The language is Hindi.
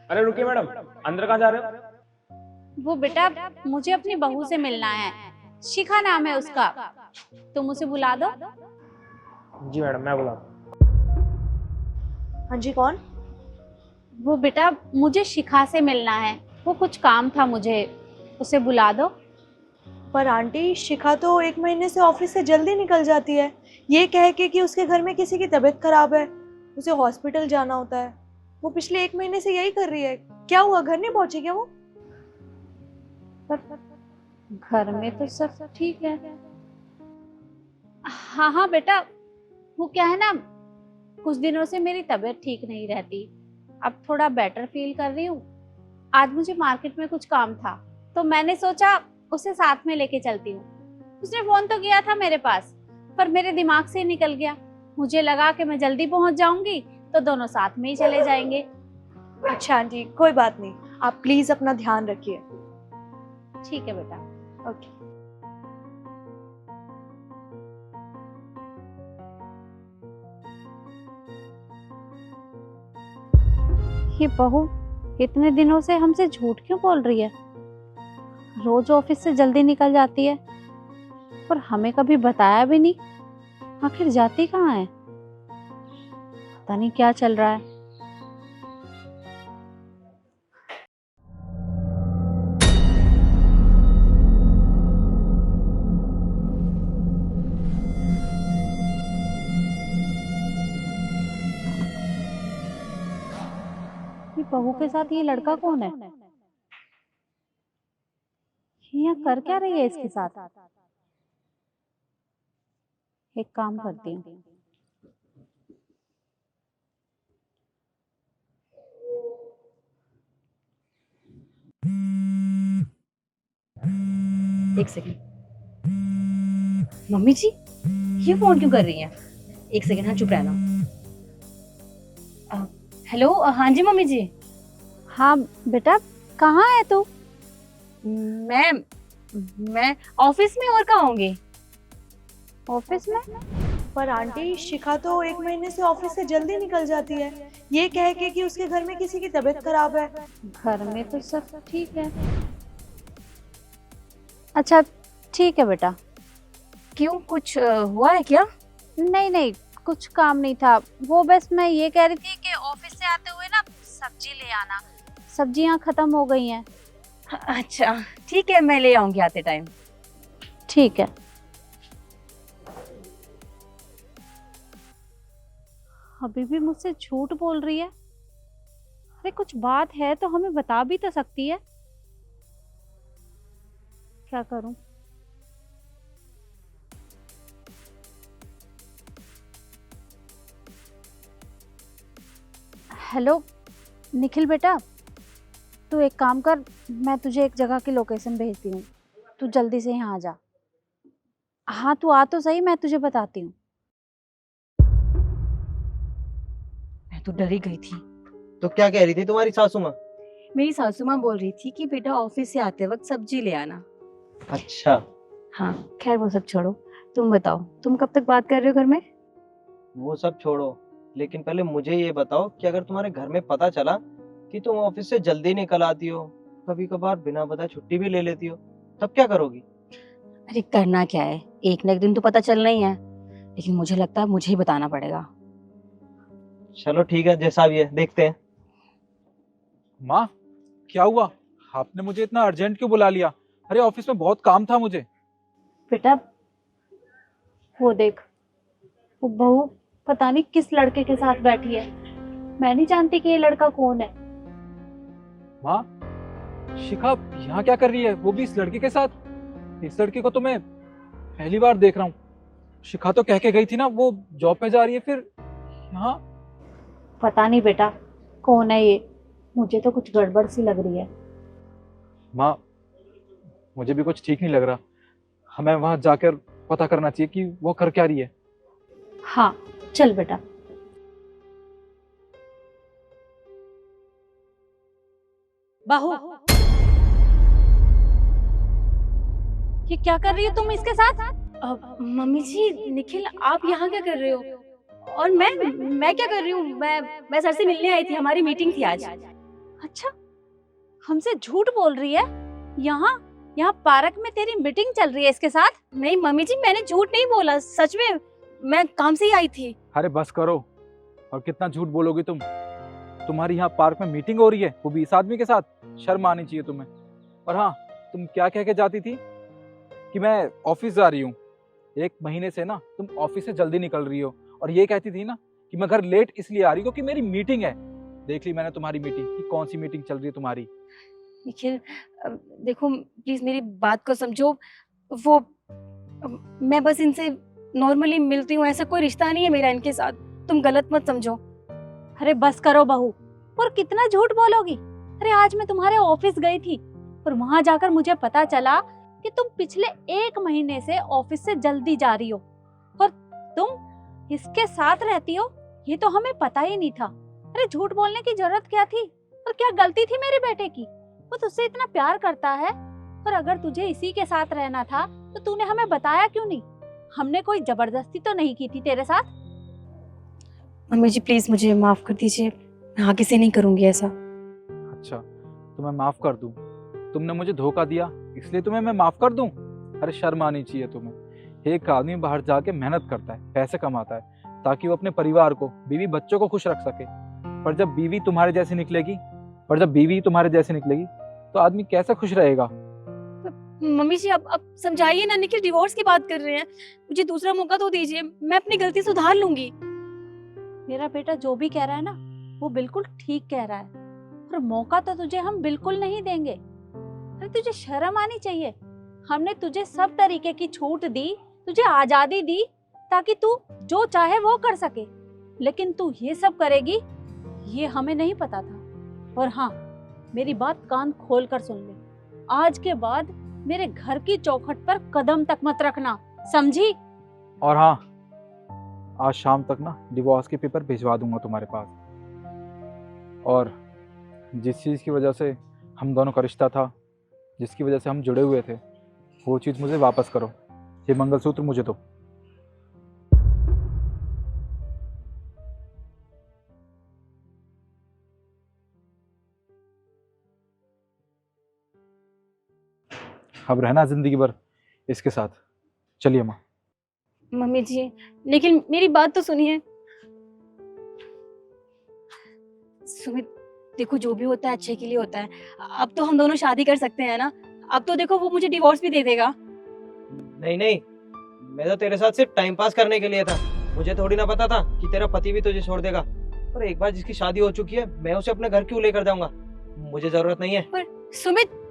अरे रुकिए मैडम, अंदर कहाँ जा रहे हो? वो बेटा, मुझे अपनी बहू से मिलना है। शिखा नाम है उसका, तुम उसे बुला दो। जी मैडम, मैं बुलाता हूँ। हाँ जी, कौन? वो बेटा, मुझे शिखा से मिलना है, वो कुछ काम था मुझे, उसे बुला दो। पर आंटी, शिखा तो 1 महीने से ऑफिस से जल्दी निकल जाती है, ये कह के कि उसके घर में किसी की तबीयत खराब है, उसे हॉस्पिटल जाना होता है। वो पिछले 1 महीने से यही कर रही है। क्या हुआ, घर नहीं पहुंची क्या वो? घर में तो सब ठीक है। हाँ हाँ बेटा, वो क्या है ना, कुछ दिनों से मेरी तबीयत ठीक नहीं रहती, अब थोड़ा बेटर फील कर रही हूँ। आज मुझे मार्केट में कुछ काम था, तो मैंने सोचा उसे साथ में लेके चलती हूँ। उसने फोन तो किया था मेरे पास, पर मेरे दिमाग से निकल गया। मुझे लगा कि मैं जल्दी पहुंच जाऊंगी तो दोनों साथ में ही चले जाएंगे। अच्छा आंटी, कोई बात नहीं, आप प्लीज अपना ध्यान रखिए। ठीक है बेटा। ओके। ये बहू इतने दिनों से हमसे झूठ क्यों बोल रही है? रोज ऑफिस से जल्दी निकल जाती है, पर हमें कभी बताया भी नहीं। आखिर जाती कहाँ है? पता नहीं क्या चल रहा है। ये बहू के साथ ये लड़का कौन है? ये यहाँ कर क्या रही है इसके साथ? एक काम करती हूँ। एक सेकंड। मम्मी जी, ये फोन क्यों कर रही हैं? एक सेकंड, हाँ चुप रहना। हेलो, हाँ जी मम्मी जी। हाँ बेटा, कहाँ है तू? मैं मैं ऑफिस में, और कहाँ होंगी? ऑफिस में? पर आंटी, शिखा तो 1 महीने से ऑफिस से जल्दी निकल जाती है, ये कह के कि उसके घर में किसी की तबीयत खराब है। घर में तो सब ठीक है। अच्छा ठीक है बेटा। क्यों, कुछ हुआ है क्या? नहीं नहीं, कुछ काम नहीं था। वो बस मैं ये कह रही थी कि ऑफिस से आते हुए ना सब्जी ले आना, सब्जियां खत्म हो गई हैं। अच्छा ठीक है, मैं ले आऊंगी आते टाइम। ठीक है। अभी भी मुझसे झूठ बोल रही है। अरे कुछ बात है तो हमें बता भी तो सकती है। क्या करूं? हेलो निखिल बेटा, तू एक काम कर, मैं तुझे एक जगह की लोकेशन भेजती हूँ, तू जल्दी से यहाँ आ जा। हाँ तू आ तो सही, मैं तुझे बताती हूँ। मैं तो डर ही गई थी। तो क्या कह रही थी तुम्हारी सासू माँ? मेरी सासू माँ बोल रही थी कि बेटा ऑफिस से आते वक्त सब्जी ले आना। अच्छा। हाँ खैर वो सब छोड़ो, तुम बताओ तुम कब तक बात कर रहे हो घर में? वो सब छोड़ो, लेकिन पहले मुझे ये बताओ कि अगर तुम्हारे घर में पता चला कि तुम ऑफिस से जल्दी निकल आती हो, कभी कभार बिना बताए छुट्टी भी ले लेती हो, तब क्या करोगी? अरे करना क्या है, एक न एक दिन तो पता चलना ही है, लेकिन मुझे लगता है मुझे ही बताना पड़ेगा। चलो ठीक है, जैसा भी है देखते हैं। माँ, क्या हुआ? आपने मुझे इतना अर्जेंट क्यों बुला लिया? अरे ऑफिस में बहुत काम था मुझे। बेटा वो देख, वो बहू पता नहीं किस लड़के के साथ बैठी है। मैं नहीं जानती कि ये लड़का कौन है। माँ, शिखा यहाँ क्या कर रही है, वो भी इस लड़के के साथ? इस लड़के को तो मैं पहली बार देख रहा हूँ। शिखा तो कह के गई थी ना वो जॉब पे जा रही है, फिर यहाँ? पता नहीं बेटा कौन है ये, मुझे तो कुछ गड़बड़ सी लग रही है। माँ, मुझे भी कुछ ठीक नहीं लग रहा। हमें वहां जाकर पता करना चाहिए कि वो कर क्या रही है। हाँ चल बेटा। बाहू, ये क्या कर रही हो तुम इसके साथ? मम्मी जी, निखिल आप यहाँ क्या कर रहे हो? और मैं क्या कर रही हूँ? मैं सर से मिलने आई थी, हमारी मीटिंग थी आज। अच्छा, हमसे झूठ बोल रही है। यहाँ यहाँ पार्क में तेरी मीटिंग चल रही है इसके साथ। नहीं मम्मी जी, मैंने झूठ नहीं बोला, सच में मैं काम से ही आई थी। अरे बस करो, और कितना झूठ बोलोगी तुम? तुम्हारी यहाँ पार्क में मीटिंग हो रही है, वो भी इस आदमी के साथ। शर्म आनी चाहिए तुम्हें। और हाँ, तुम क्या कह के जाती थी कि मैं ऑफिस जा रही हूँ। 1 महीने से ना तुम ऑफिस से जल्दी निकल रही हो, और ये कहती थी ना कि मैं घर लेट इसलिए आ रही हूँ क्योंकि मेरी मीटिंग है। देख ली मैंने तुम्हारी मीटिंग कि कौन सी मीटिंग चल रही है तुम्हारी। निखिल देखो प्लीज मेरी बात को समझो। वो मैं बस इनसे नॉर्मली मिलती हूँ, ऐसा कोई रिश्ता नहीं है मेरा इनके साथ, तुम गलत मत समझो। अरे बस करो बहू, और कितना झूठ बोलोगी। अरे आज मैं तुम्हारे ऑफिस गई थी और वहां जाकर मुझे पता चला कि तुम पिछले 1 महीने से ऑफिस से जल्दी जा रही हो और तुम इसके साथ रहती हो, ये तो हमें पता ही नहीं था। अरे झूठ बोलने की जरूरत क्या थी, और क्या गलती थी मेरे बेटे की? वो तुझसे इतना प्यार करता है, और अगर तुझे इसी के साथ रहना था तो तूने हमें बताया क्यों नहीं? हमने कोई जबरदस्ती तो नहीं की थी तेरे साथ। मम्मी जी प्लीज मुझे माफ कर दीजिए, मैं आगे से नहीं करूंगी ऐसा। अच्छा, तो मैं माफ कर दूं? तुमने मुझे धोखा दिया इसलिए तुम्हें मैं माफ कर दूं? अरे शर्म आनी चाहिए तुम्हें। एक आदमी बाहर जाके मेहनत करता है, पैसे कमाता है ताकि वो अपने परिवार को, बीवी बच्चों को खुश रख सके। पर जब बीवी तुम्हारे जैसी निकलेगी तो आदमी कैसे खुश रहेगा? मम्मी जी अब समझाइए ना, निखिल डिवोर्स की बात कर रहे हैं, मुझे दूसरा मौका तो दीजिए, मैं अपनी गलती सुधार लूंगी। मेरा बेटा जो भी कह रहा है ना वो बिल्कुल ठीक कह रहा है, और मौका तो तुझे हम बिल्कुल नहीं देंगे। अरे तुझे शर्म आनी चाहिए। हमने तुझे सब तरीके की छूट दी, तुझे आजादी दी ताकि तू जो चाहे वो कर सके, लेकिन तू ये सब करेगी ये हमें नहीं पता था। और हाँ, मेरी बात कान खोल कर सुन ले, आज के बाद मेरे घर की चौखट पर कदम तक मत रखना, समझी? और हाँ, आज शाम तक ना डिवोर्स के पेपर भिजवा दूंगा तुम्हारे पास। और जिस चीज़ की वजह से हम दोनों का रिश्ता था, जिसकी वजह से हम जुड़े हुए थे, वो चीज़ मुझे वापस करो। ये मंगलसूत्र मुझे दो। अब रहना जिंदगी भर इसके साथ। चलिए माँ। मम्मी जी निखिल मेरी बात तो सुनिए। सुमित देखो, जो भी होता है अच्छे के लिए होता है। अब तो हम दोनों शादी कर सकते हैं ना? अब तो देखो वो मुझे डिवोर्स भी दे देगा। नहीं नहीं, मैं तो तेरे साथ सिर्फ टाइम पास करने के लिए था। मुझे थोड़ी ना पता था कि तेरा पति भी तुझे छोड़ देगा। और एक बार जिसकी शादी हो चुकी है, मैं उसे अपने घर क्यों लेकर जाऊंगा? मुझे जरूरत नहीं है। पर सुमित